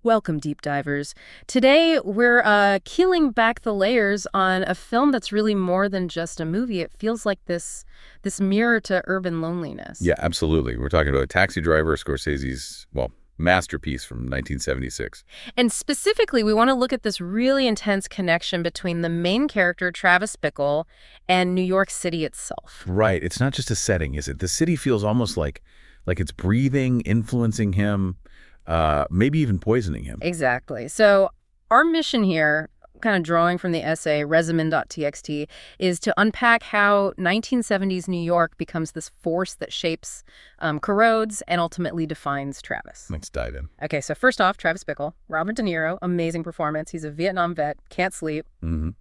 Welcome, deep divers. Today, we're peeling back the layers on a film that's really more than just a movie. It feels like this mirror to urban loneliness. Yeah, absolutely. We're talking about Taxi Driver, Scorsese's, masterpiece from 1976. And specifically, we want to look at this really intense connection between the main character, Travis Bickle, and New York City itself. Right. It's not just a setting, is it? The city feels almost like it's breathing, influencing him, maybe even poisoning him. Exactly. So our mission here, kind of drawing from the essay resumen.txt, is to unpack how 1970s New York becomes this force that shapes, corrodes, and ultimately defines Travis. Let's dive in. Okay, so first off, Travis Bickle, Robert De Niro, amazing performance. He's a Vietnam vet, can't sleep.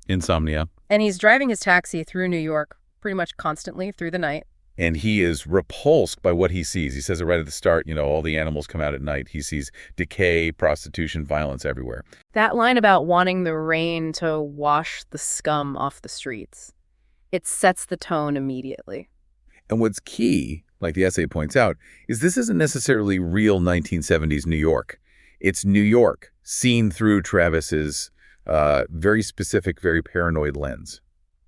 Insomnia. And he's driving his taxi through New York pretty much constantly through the night. And he is repulsed by what he sees. He says it right at the start, all the animals come out at night. He sees decay, prostitution, violence everywhere. That line about wanting the rain to wash the scum off the streets, it sets the tone immediately. And what's key, like the essay points out, is this isn't necessarily real 1970s New York. It's New York seen through Travis's very specific, very paranoid lens.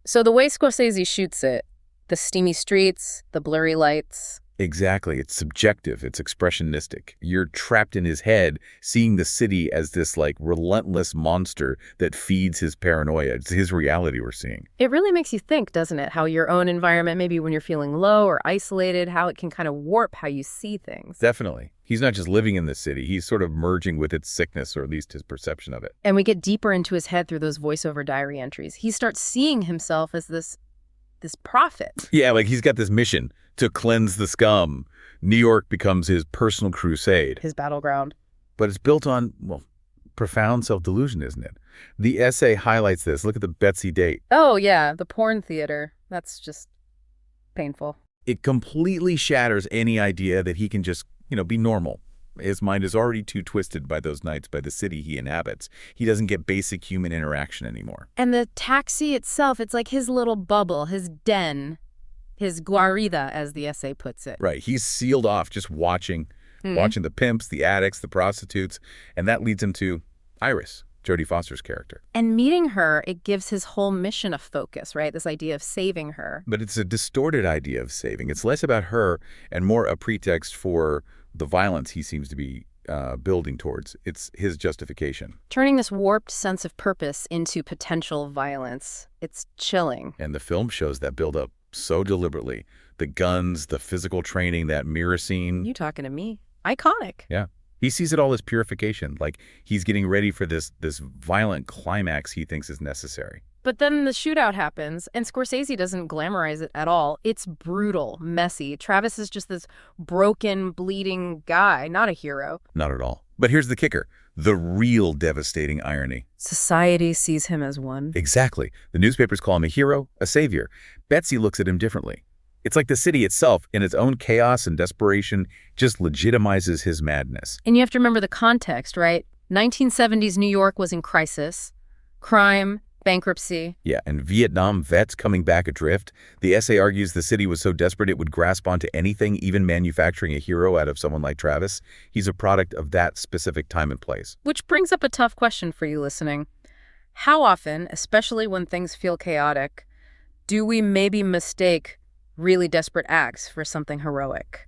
So the way Scorsese shoots it, the steamy streets, the blurry lights. Exactly. It's subjective. It's expressionistic. You're trapped in his head, seeing the city as this relentless monster that feeds his paranoia. It's his reality we're seeing. It really makes you think, doesn't it? How your own environment, maybe when you're feeling low or isolated, how it can kind of warp how you see things. Definitely. He's not just living in the city. He's sort of merging with its sickness, or at least his perception of it. And we get deeper into his head through those voiceover diary entries. He starts seeing himself as this prophet. Yeah, he's got this mission to cleanse the scum. New York becomes his personal crusade. His battleground. But it's built on, profound self-delusion, isn't it? The essay highlights this. Look at the Betsy date. Oh, yeah, the porn theater. That's just painful. It completely shatters any idea that he can just, be normal. His mind is already too twisted by those nights, by the city he inhabits. He doesn't get basic human interaction anymore. And the taxi itself, it's like his little bubble, his den, his guarida, as the essay puts it. Right. He's sealed off just watching the pimps, the addicts, the prostitutes. And that leads him to Iris, Jodie Foster's character. And meeting her, it gives his whole mission a focus, right? This idea of saving her. But it's a distorted idea of saving. It's less about her and more a pretext for the violence he seems to be building towards. It's his justification. Turning this warped sense of purpose into potential violence. It's chilling. And the film shows that build-up so deliberately. The guns, the physical training, that mirror scene. You talking to me? Iconic. Yeah. He sees it all as purification, like he's getting ready for this violent climax he thinks is necessary. But then the shootout happens, and Scorsese doesn't glamorize it at all. It's brutal, messy. Travis is just this broken, bleeding guy, not a hero. Not at all. But here's the kicker. The real devastating irony. Society sees him as one. Exactly. The newspapers call him a hero, a savior. Betsy looks at him differently. It's like the city itself, in its own chaos and desperation, just legitimizes his madness. And you have to remember the context, right? 1970s New York was in crisis. Crime, bankruptcy. Yeah, and Vietnam vets coming back adrift. The essay argues the city was so desperate it would grasp onto anything, even manufacturing a hero out of someone like Travis. He's a product of that specific time and place. Which brings up a tough question for you listening. How often, especially when things feel chaotic, do we maybe mistake really desperate acts for something heroic?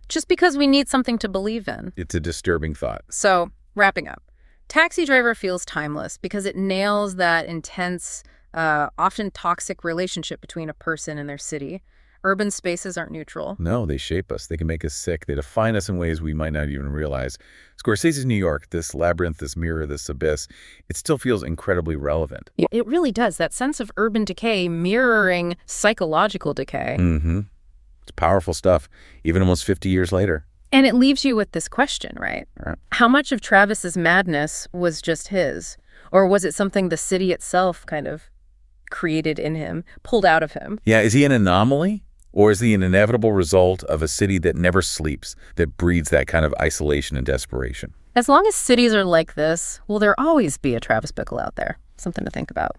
Just because we need something to believe in. It's a disturbing thought. So, wrapping up. Taxi Driver feels timeless because it nails that intense, often toxic relationship between a person and their city. Urban spaces aren't neutral. No, they shape us. They can make us sick. They define us in ways we might not even realize. Scorsese's New York, this labyrinth, this mirror, this abyss, it still feels incredibly relevant. It really does. That sense of urban decay mirroring psychological decay. It's powerful stuff, even almost 50 years later. And it leaves you with this question, right? How much of Travis's madness was just his? Or was it something the city itself kind of created in him, pulled out of him? Yeah, is he an anomaly? Or is he an inevitable result of a city that never sleeps, that breeds that kind of isolation and desperation? As long as cities are like this, will there always be a Travis Bickle out there? Something to think about.